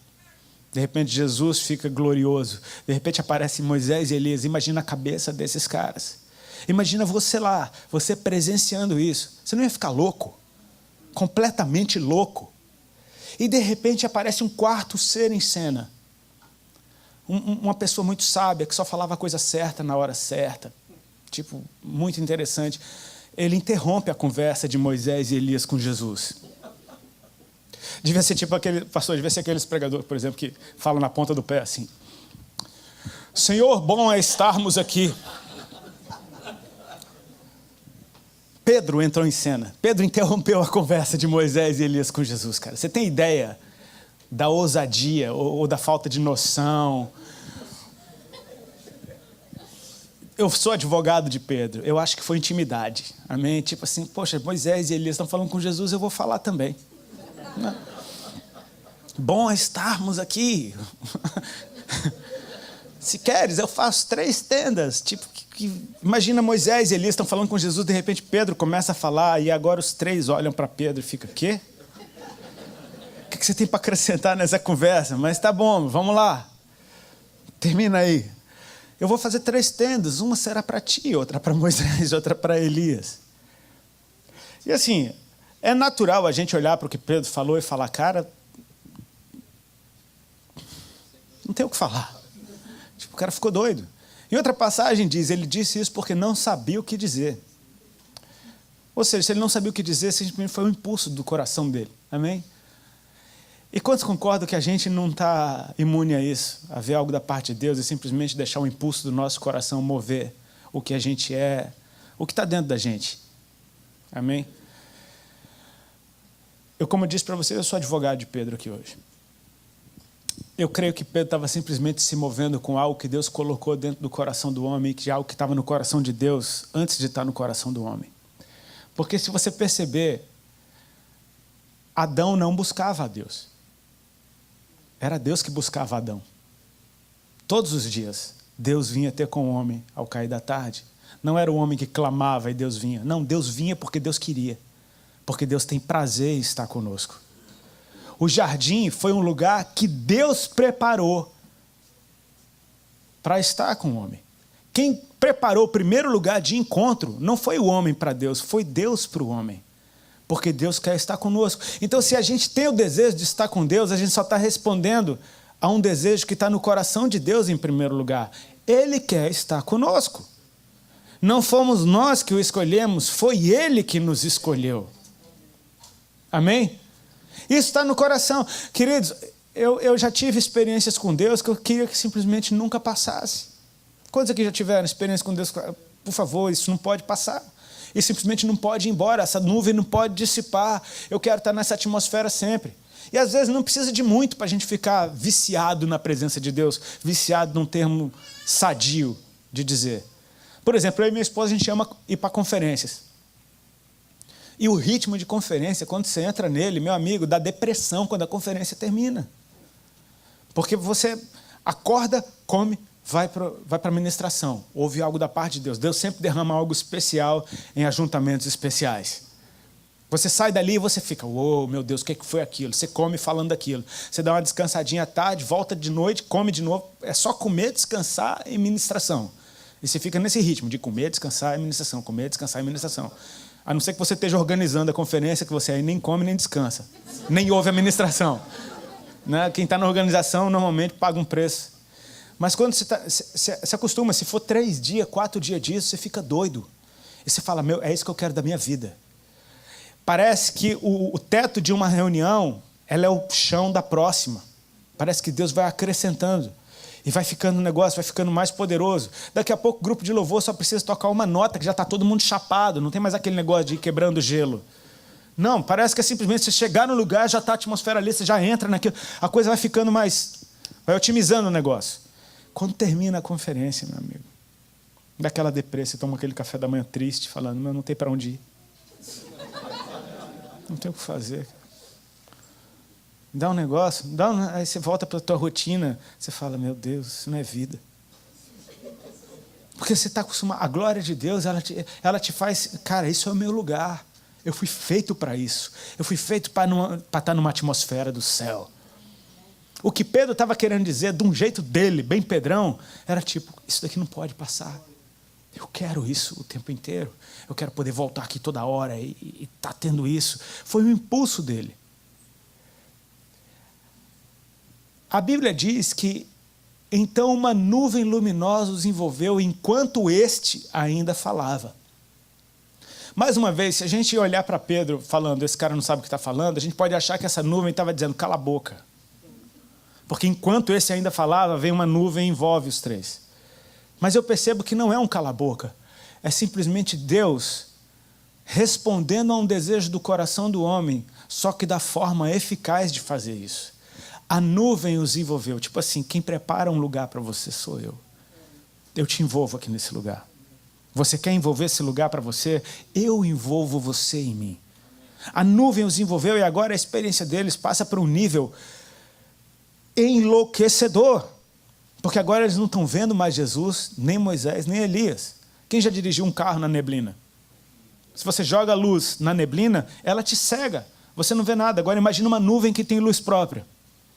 De repente Jesus fica glorioso. De repente aparecem Moisés e Elias. Imagina a cabeça desses caras. Imagina você lá, você presenciando isso. Você não ia ficar louco? Completamente louco. E de repente aparece um quarto ser em cena. Uma pessoa muito sábia, que só falava a coisa certa na hora certa. Tipo, muito interessante. Ele interrompe a conversa de Moisés e Elias com Jesus. Devia ser tipo aqueles pregadores, por exemplo, que falam na ponta do pé assim: Senhor, bom é estarmos aqui. Pedro entrou em cena. Pedro interrompeu a conversa de Moisés e Elias com Jesus, cara. Você tem ideia da ousadia ou da falta de noção? Eu sou advogado de Pedro. Eu acho que foi intimidade. Amém? Tipo assim, poxa, Moisés e Elias estão falando com Jesus, eu vou falar também. Bom é estarmos aqui. Se queres, eu faço 3 tendas. Tipo, imagina Moisés e Elias estão falando com Jesus, de repente Pedro começa a falar, e agora os 3 olham para Pedro e ficam, quê? O que você tem para acrescentar nessa conversa? Mas tá bom, vamos lá. Termina aí. Eu vou fazer 3 tendas, uma será para ti, outra para Moisés, outra para Elias. E assim, é natural a gente olhar para o que Pedro falou e falar, cara, não tem o que falar. Tipo, o cara ficou doido. Em outra passagem diz, ele disse isso porque não sabia o que dizer. Ou seja, se ele não sabia o que dizer, simplesmente foi um impulso do coração dele. Amém? E quantos concordam que a gente não está imune a isso? A ver algo da parte de Deus e simplesmente deixar o impulso do nosso coração mover o que a gente é, o que está dentro da gente. Amém? Como eu disse para você, eu sou advogado de Pedro aqui hoje. Eu creio que Pedro estava simplesmente se movendo com algo que Deus colocou dentro do coração do homem, que é algo que estava no coração de Deus antes de estar no coração do homem. Porque se você perceber, Adão não buscava a Deus. Era Deus que buscava Adão. Todos os dias, Deus vinha ter com o homem ao cair da tarde. Não era o homem que clamava e Deus vinha. Não, Deus vinha porque Deus queria. Porque Deus tem prazer em estar conosco. O jardim foi um lugar que Deus preparou para estar com o homem. Quem preparou o primeiro lugar de encontro não foi o homem para Deus, foi Deus para o homem. Porque Deus quer estar conosco. Então, se a gente tem o desejo de estar com Deus, a gente só está respondendo a um desejo que está no coração de Deus em primeiro lugar. Ele quer estar conosco. Não fomos nós que o escolhemos, foi Ele que nos escolheu. Amém? Isso está no coração. Queridos, eu já tive experiências com Deus que eu queria que simplesmente nunca passasse. Quantos aqui já tiveram experiência com Deus? por favor, isso não pode passar. Isso simplesmente não pode ir embora, essa nuvem não pode dissipar. Eu quero estar nessa atmosfera sempre. E às vezes não precisa de muito para a gente ficar viciado na presença de Deus, viciado num termo sadio de dizer. Por exemplo, eu e minha esposa, a gente ama ir para conferências. E o ritmo de conferência, quando você entra nele, meu amigo, dá depressão quando a conferência termina. Porque você acorda, come, vai para a ministração, ouve algo da parte de Deus. Deus sempre derrama algo especial em ajuntamentos especiais. Você sai dali e você fica, uou, meu Deus, o que foi aquilo? Você come falando daquilo. Você dá uma descansadinha à tarde, volta de noite, come de novo. É só comer, descansar e ministração. E você fica nesse ritmo de comer, descansar e ministração, comer, descansar e ministração. A não ser que você esteja organizando a conferência, que você aí nem come nem descansa, nem ouve a ministração. Né? Quem está na organização normalmente paga um preço. Mas quando você acostuma, se for 3 dias, 4 dias disso, você fica doido. E você fala, é isso que eu quero da minha vida. Parece que o teto de uma reunião, ela é o chão da próxima. Parece que Deus vai acrescentando. E vai ficando um negócio, vai ficando mais poderoso. Daqui a pouco o grupo de louvor só precisa tocar uma nota, que já está todo mundo chapado. Não tem mais aquele negócio de ir quebrando gelo. Não, parece que é simplesmente você chegar no lugar, já está a atmosfera ali, você já entra naquilo. A coisa vai ficando mais... vai otimizando o negócio. Quando termina a conferência, meu amigo, daquela depressa, você toma aquele café da manhã triste, falando, mas não tem para onde ir. Não tem o que fazer. Dá um negócio, aí você volta para a tua rotina, você fala, meu Deus, isso não é vida. Porque você está acostumado, a glória de Deus, ela te faz, cara, isso é o meu lugar. Eu fui feito para isso. Eu fui feito para estar numa atmosfera do céu. O que Pedro estava querendo dizer, de um jeito dele, bem pedrão, era tipo, isso daqui não pode passar. Eu quero isso o tempo inteiro. Eu quero poder voltar aqui toda hora e estar tendo isso. Foi um impulso dele. A Bíblia diz que, então, uma nuvem luminosa os envolveu enquanto este ainda falava. Mais uma vez, se a gente olhar para Pedro falando, esse cara não sabe o que está falando, a gente pode achar que essa nuvem estava dizendo, cala a boca. Porque enquanto esse ainda falava, vem uma nuvem e envolve os 3. Mas eu percebo que não é um cala-boca. É simplesmente Deus respondendo a um desejo do coração do homem, só que da forma eficaz de fazer isso. A nuvem os envolveu. Tipo assim, quem prepara um lugar para você sou eu. Eu te envolvo aqui nesse lugar. Você quer envolver esse lugar para você? Eu envolvo você em mim. A nuvem os envolveu e agora a experiência deles passa para um nível enlouquecedor. Porque agora eles não estão vendo mais Jesus, nem Moisés, nem Elias. Quem já dirigiu um carro na neblina? Se você joga a luz na neblina, ela te cega. Você não vê nada. Agora imagina uma nuvem que tem luz própria.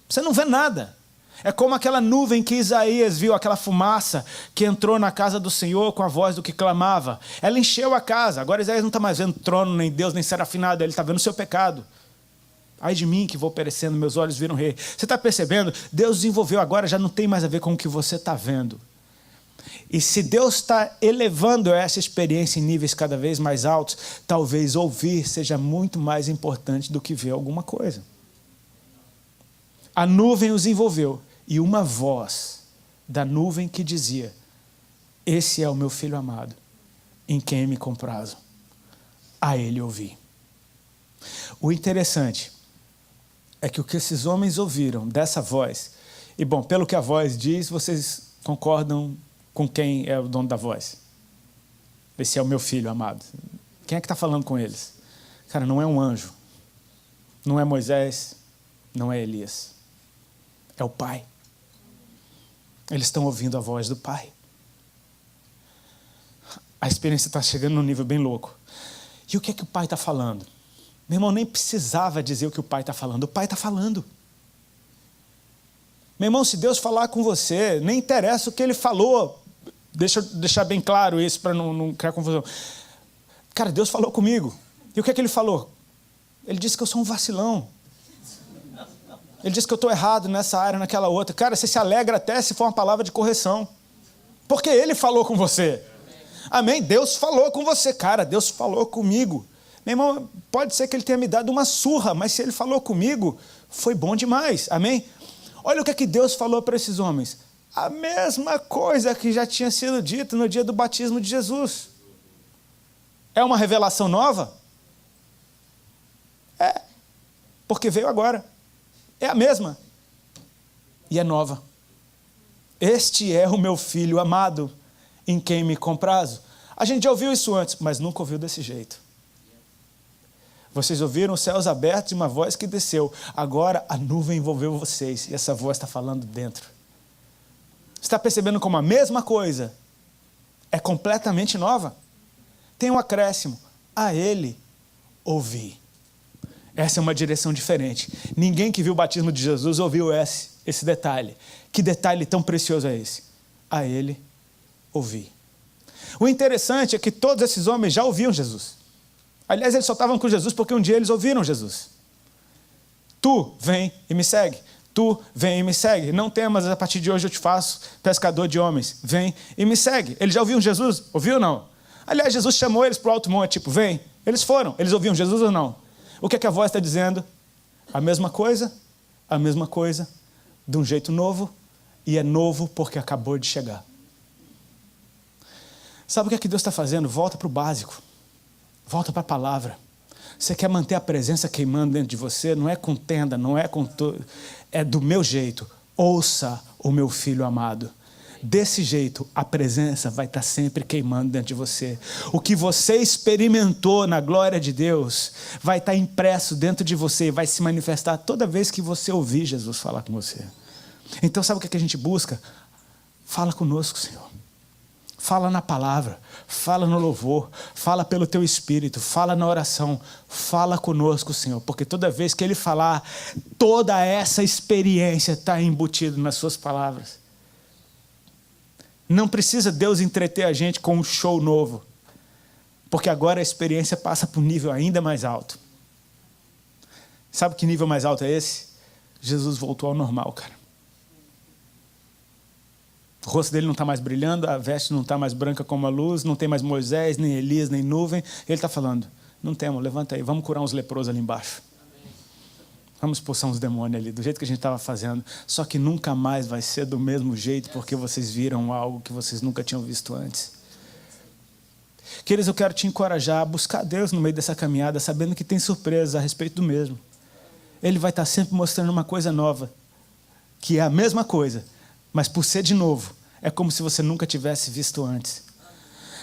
Você não vê nada. É como aquela nuvem que Isaías viu, aquela fumaça que entrou na casa do Senhor com a voz do que clamava. Ela encheu a casa. Agora Isaías não está mais vendo trono, nem Deus, nem serafinado. Ele está vendo o seu pecado. Ai de mim que vou perecendo, meus olhos viram rei. Você está percebendo? Deus desenvolveu agora, já não tem mais a ver com o que você está vendo. E se Deus está elevando essa experiência em níveis cada vez mais altos, talvez ouvir seja muito mais importante do que ver alguma coisa. A nuvem os envolveu e uma voz da nuvem que dizia, esse é o meu filho amado, em quem me comprazo. A ele ouvi. O interessante é que o que esses homens ouviram dessa voz, e bom, pelo que a voz diz, vocês concordam com quem é o dono da voz? Esse é o meu filho amado. Quem é que está falando com eles? Cara, não é um anjo, não é Moisés, não é Elias. É o Pai. Eles estão ouvindo a voz do Pai. A experiência está chegando num nível bem louco. E o que é que o Pai está falando? Meu irmão, nem precisava dizer o que o Pai está falando. O Pai está falando. Meu irmão, se Deus falar com você, nem interessa o que Ele falou. Deixa eu deixar bem claro isso para não criar confusão. Cara, Deus falou comigo. E o que é que Ele falou? Ele disse que eu sou um vacilão. Ele disse que eu estou errado nessa área, naquela outra. Cara, você se alegra até se for uma palavra de correção. Porque Ele falou com você. Amém? Deus falou com você. Cara, Deus falou comigo. Meu irmão, pode ser que Ele tenha me dado uma surra, mas se Ele falou comigo, foi bom demais. Amém? Olha o que é que Deus falou para esses homens. A mesma coisa que já tinha sido dita no dia do batismo de Jesus. É uma revelação nova? É, porque veio agora. É a mesma. E é nova. Este é o meu filho amado, em quem me comprazo. A gente já ouviu isso antes, mas nunca ouviu desse jeito. Vocês ouviram os céus abertos e uma voz que desceu. Agora a nuvem envolveu vocês e essa voz está falando dentro. Está percebendo como a mesma coisa é completamente nova? Tem um acréscimo. A ele ouvi. Essa é uma direção diferente. Ninguém que viu o batismo de Jesus ouviu esse detalhe. Que detalhe tão precioso é esse? A ele ouvi. O interessante é que todos esses homens já ouviam Jesus. Aliás, eles só estavam com Jesus porque um dia eles ouviram Jesus. Tu vem e me segue. Tu vem e me segue. Não temas, a partir de hoje eu te faço pescador de homens. Vem e me segue. Eles já ouviam Jesus? Ouviu ou não? Aliás, Jesus chamou eles para o alto monte, tipo, vem. Eles foram. Eles ouviam Jesus ou não? O que é que a voz está dizendo? A mesma coisa, de um jeito novo, e é novo porque acabou de chegar. Sabe o que é que Deus está fazendo? Volta para o básico. Volta para a palavra. Você quer manter a presença queimando dentro de você? Não é com tenda, não é com... É do meu jeito. Ouça o meu filho amado. Desse jeito, a presença vai estar sempre queimando dentro de você. O que você experimentou na glória de Deus vai estar impresso dentro de você e vai se manifestar toda vez que você ouvir Jesus falar com você. Então, sabe o que a gente busca? Fala conosco, Senhor. Fala na palavra, fala no louvor, fala pelo teu espírito, fala na oração, fala conosco, Senhor, porque toda vez que Ele falar, toda essa experiência está embutida nas suas palavras. Não precisa Deus entreter a gente com um show novo, porque agora a experiência passa para um nível ainda mais alto. Sabe que nível mais alto é esse? Jesus voltou ao normal, cara. O rosto dele não está mais brilhando, a veste não está mais branca como a luz, não tem mais Moisés, nem Elias, nem nuvem. Ele está falando, não temos, levanta aí, vamos curar uns leprosos ali embaixo. Vamos expulsar uns demônios ali, do jeito que a gente estava fazendo. Só que nunca mais vai ser do mesmo jeito, porque vocês viram algo que vocês nunca tinham visto antes. Queridos, eu quero te encorajar a buscar Deus no meio dessa caminhada, sabendo que tem surpresas a respeito do mesmo. Ele vai estar sempre mostrando uma coisa nova, que é a mesma coisa, mas por ser de novo, é como se você nunca tivesse visto antes.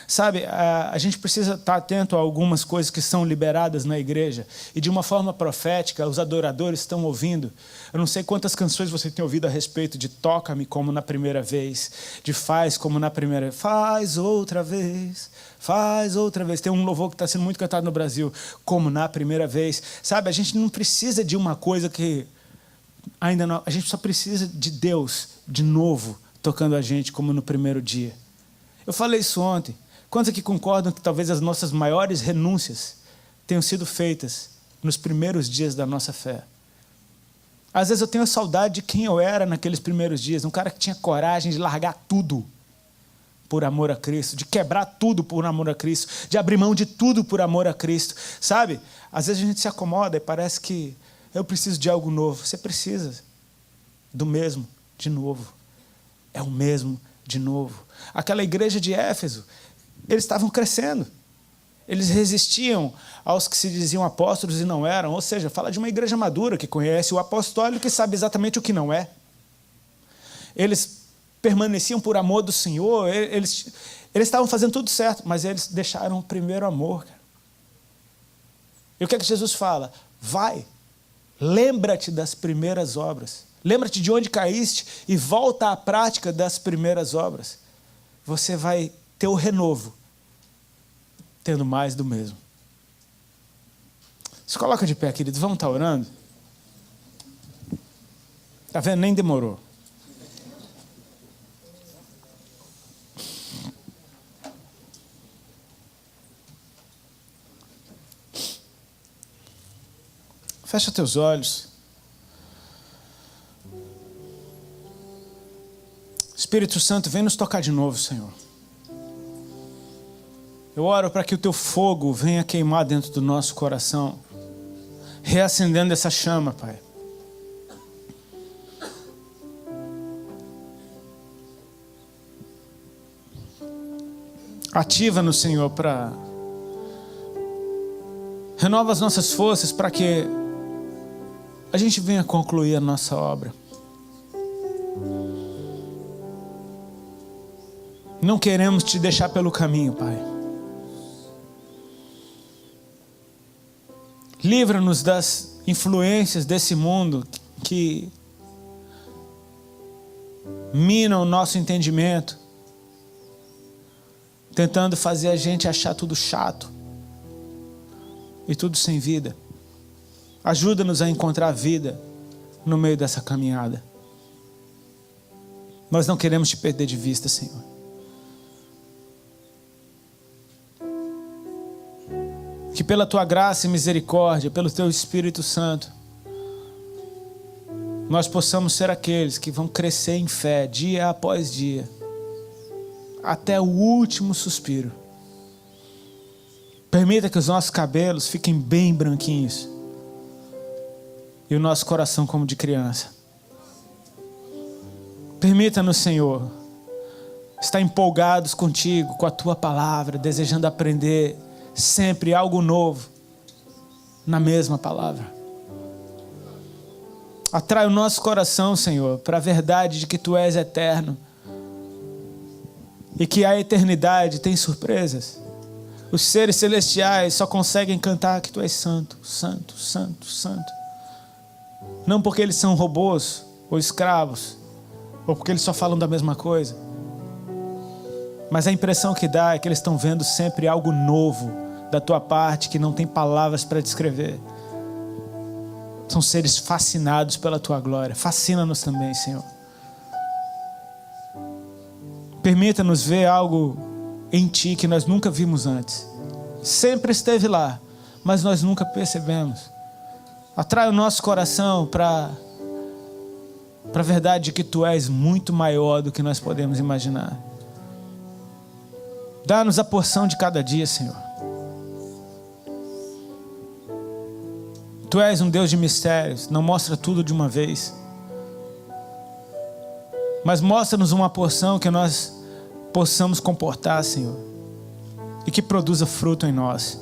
Sabe, a gente precisa estar atento a algumas coisas que são liberadas na igreja. E de uma forma profética, os adoradores estão ouvindo. Eu não sei quantas canções você tem ouvido a respeito de toca-me como na primeira vez, de faz como na primeira vez, faz outra vez, faz outra vez. Tem um louvor que está sendo muito cantado no Brasil, como na primeira vez. Sabe, a gente não precisa de uma coisa que ainda não... A gente só precisa de Deus, de novo, tocando a gente como no primeiro dia. Eu falei isso ontem. Quantos aqui concordam que talvez as nossas maiores renúncias tenham sido feitas nos primeiros dias da nossa fé? Às vezes eu tenho saudade de quem eu era naqueles primeiros dias, um cara que tinha coragem de largar tudo por amor a Cristo, de quebrar tudo por amor a Cristo, de abrir mão de tudo por amor a Cristo. Sabe, às vezes a gente se acomoda e parece que eu preciso de algo novo. Você precisa do mesmo de novo. É o mesmo de novo. Aquela igreja de Éfeso, eles estavam crescendo. Eles resistiam aos que se diziam apóstolos e não eram. Ou seja, fala de uma igreja madura que conhece o apostólico e que sabe exatamente o que não é. Eles permaneciam por amor do Senhor. Eles estavam fazendo tudo certo, mas eles deixaram o primeiro amor. Cara. E o que é que Jesus fala? Vai, lembra-te das primeiras obras. Lembra-te de onde caíste e volta à prática das primeiras obras. Você vai ter o renovo, tendo mais do mesmo. Se coloca de pé, queridos, vamos estar orando? Está vendo? Nem demorou. Fecha teus olhos. Espírito Santo, vem nos tocar de novo, Senhor. Eu oro para que o teu fogo venha queimar dentro do nosso coração, reacendendo essa chama, Pai. Ativa-nos, Senhor, para... Renova as nossas forças para que a gente venha concluir a nossa obra. Não queremos te deixar pelo caminho, Pai. Livra-nos das influências desse mundo que minam o nosso entendimento, tentando fazer a gente achar tudo chato e tudo sem vida. Ajuda-nos a encontrar vida no meio dessa caminhada. Nós não queremos te perder de vista, Senhor. Que pela tua graça e misericórdia, pelo teu Espírito Santo, nós possamos ser aqueles que vão crescer em fé dia após dia, até o último suspiro. Permita que os nossos cabelos fiquem bem branquinhos e o nosso coração como de criança. Permita-nos, Senhor, estar empolgados contigo, com a tua palavra, desejando aprender sempre algo novo na mesma palavra. Atrai o nosso coração, Senhor, para a verdade de que tu és eterno e que a eternidade tem surpresas. Os seres celestiais só conseguem cantar que tu és santo, santo, santo, santo. Não porque eles são robôs ou escravos, ou porque eles só falam da mesma coisa, mas a impressão que dá é que eles estão vendo sempre algo novo da tua parte que não tem palavras para descrever. São seres fascinados pela tua glória. Fascina-nos também, Senhor. Permita-nos ver algo em ti que nós nunca vimos antes. Sempre esteve lá, mas nós nunca percebemos. Atrai o nosso coração para a verdade de que tu és muito maior do que nós podemos imaginar. Dá-nos a porção de cada dia, Senhor. Tu és um Deus de mistérios, não mostra tudo de uma vez, mas mostra-nos uma porção que nós possamos comportar, Senhor, e que produza fruto em nós.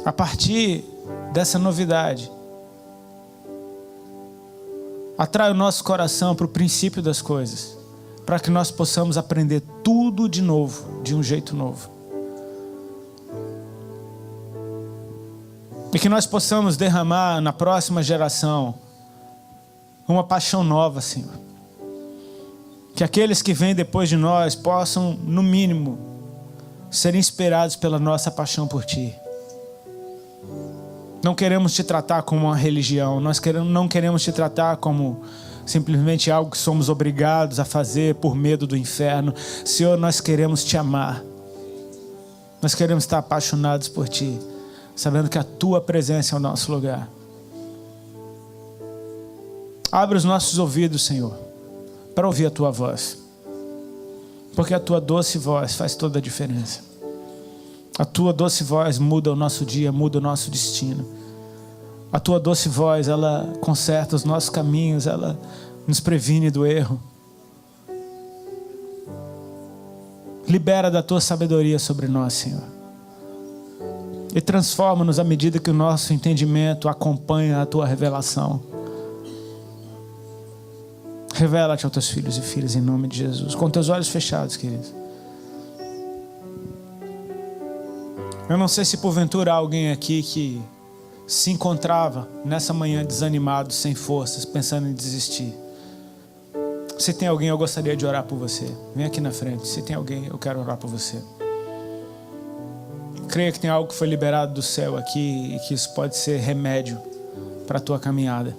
A partir dessa novidade, atrai o nosso coração para o princípio das coisas, para que nós possamos aprender tudo de novo, de um jeito novo. E que nós possamos derramar na próxima geração uma paixão nova, Senhor. Que aqueles que vêm depois de nós possam, no mínimo, ser inspirados pela nossa paixão por Ti. Não queremos Te tratar como uma religião, não queremos Te tratar como simplesmente algo que somos obrigados a fazer por medo do inferno. Senhor, nós queremos Te amar. Nós queremos estar apaixonados por Ti, sabendo que a Tua presença é o nosso lugar. Abre os nossos ouvidos, Senhor, para ouvir a Tua voz, porque a Tua doce voz faz toda a diferença. A Tua doce voz muda o nosso dia, muda o nosso destino. A Tua doce voz, ela conserta os nossos caminhos, ela nos previne do erro. Libera da Tua sabedoria sobre nós, Senhor. E transforma-nos à medida que o nosso entendimento acompanha a Tua revelação. Revela-te aos Teus filhos e filhas em nome de Jesus. Com Teus olhos fechados, queridos. Eu não sei se porventura há alguém aqui que se encontrava nessa manhã desanimado, sem forças, pensando em desistir. Se tem alguém, eu gostaria de orar por você. Vem aqui na frente. Se tem alguém, eu quero orar por você. Creia que tem algo que foi liberado do céu aqui e que isso pode ser remédio para a tua caminhada.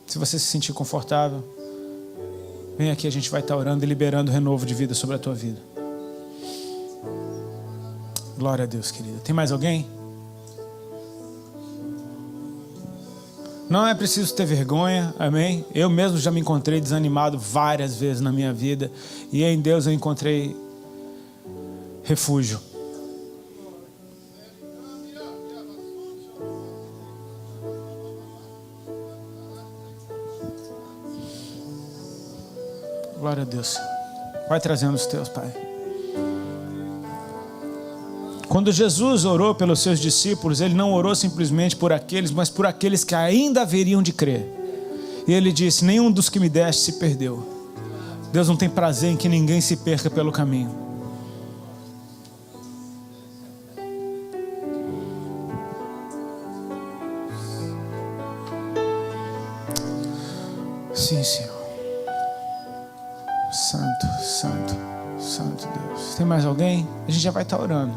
Se você se sentir confortável, vem aqui, a gente vai estar orando e liberando renovo de vida sobre a tua vida. Glória a Deus, querida. Tem mais alguém? Não é preciso ter vergonha, amém? Eu mesmo já me encontrei desanimado várias vezes na minha vida e em Deus eu encontrei refúgio. Glória a Deus. Vai trazendo os teus, Pai. Quando Jesus orou pelos seus discípulos, ele não orou simplesmente por aqueles, mas por aqueles que ainda haveriam de crer. E ele disse: nenhum dos que me deste se perdeu. Deus não tem prazer em que ninguém se perca pelo caminho. Sim, Senhor. Santo, santo, santo Deus. Tem mais alguém? A gente já vai estar orando.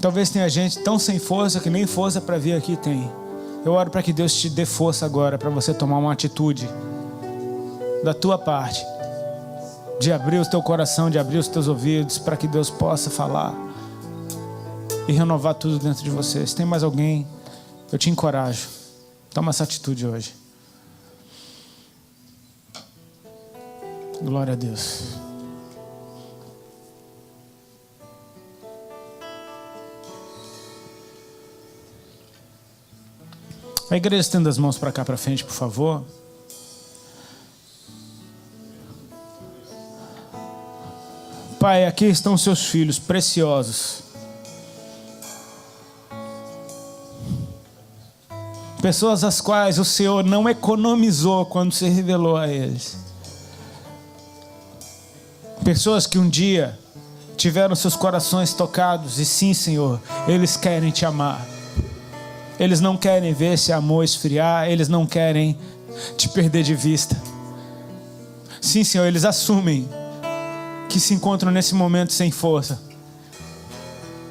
Talvez tenha gente tão sem força que nem força para vir aqui tem. Eu oro para que Deus te dê força agora para você tomar uma atitude da tua parte, de abrir o teu coração, de abrir os teus ouvidos, para que Deus possa falar e renovar tudo dentro de você. Se tem mais alguém, eu te encorajo. Toma essa atitude hoje. Glória a Deus. A igreja estenda as mãos para cá, para frente, por favor. Pai, aqui estão seus filhos preciosos. Pessoas as quais o Senhor não economizou quando se revelou a eles. Pessoas que um dia tiveram seus corações tocados. E sim, Senhor, eles querem te amar. Eles não querem ver esse amor esfriar. Eles não querem te perder de vista. Sim, Senhor, eles assumem que se encontram nesse momento sem força.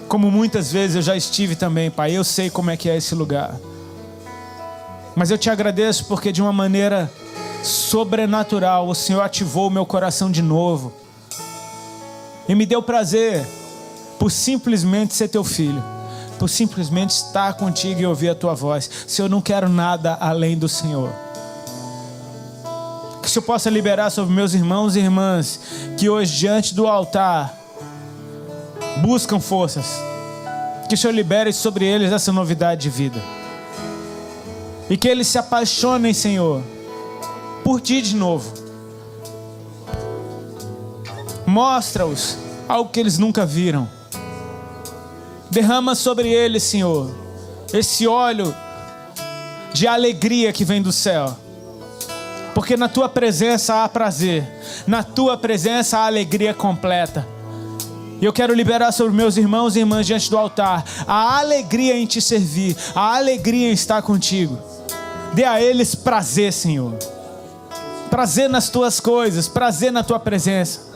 Como muitas vezes eu já estive também, Pai. Eu sei como é que é esse lugar. Mas eu te agradeço porque de uma maneira sobrenatural o Senhor ativou o meu coração de novo. E me deu prazer por simplesmente ser teu filho. Por simplesmente estar contigo e ouvir a tua voz. Senhor, eu não quero nada além do Senhor. Que o Senhor possa liberar sobre meus irmãos e irmãs que hoje diante do altar buscam forças. Que o Senhor libere sobre eles essa novidade de vida. E que eles se apaixonem, Senhor, por Ti de novo. Mostra-os algo que eles nunca viram. Derrama sobre eles, Senhor, esse óleo de alegria que vem do céu. Porque na Tua presença há prazer. Na Tua presença há alegria completa. E eu quero liberar sobre meus irmãos e irmãs diante do altar a alegria em Te servir, a alegria em estar contigo. Dê a eles prazer, Senhor. Prazer nas Tuas coisas, prazer na Tua presença.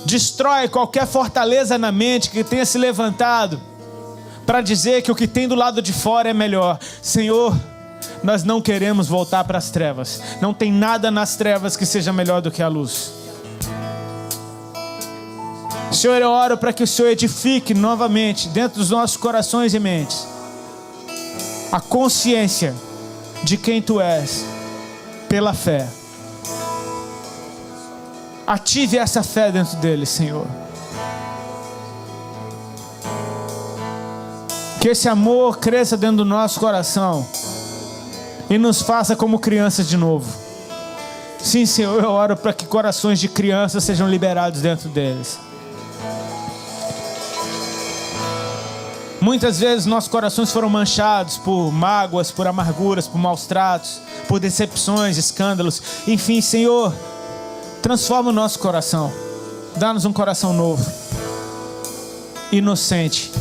Destrói qualquer fortaleza na mente que tenha se levantado para dizer que o que tem do lado de fora é melhor. Senhor, nós não queremos voltar para as trevas. Não tem nada nas trevas que seja melhor do que a luz. Senhor, eu oro para que o Senhor edifique novamente dentro dos nossos corações e mentes a consciência de quem Tu és pela fé. Ative essa fé dentro deles, Senhor. Que esse amor cresça dentro do nosso coração e nos faça como crianças de novo. Sim, Senhor, eu oro para que corações de crianças sejam liberados dentro deles. Muitas vezes nossos corações foram manchados por mágoas, por amarguras, por maus tratos, por decepções, escândalos. Enfim, Senhor, transforma o nosso coração. Dá-nos um coração novo, inocente,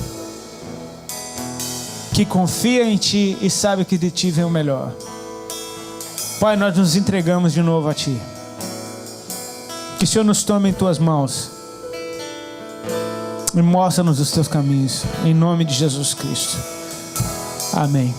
que confia em Ti e sabe que de Ti vem o melhor. Pai, nós nos entregamos de novo a Ti. Que o Senhor nos tome em Tuas mãos e mostra-nos os Teus caminhos, em nome de Jesus Cristo. Amém.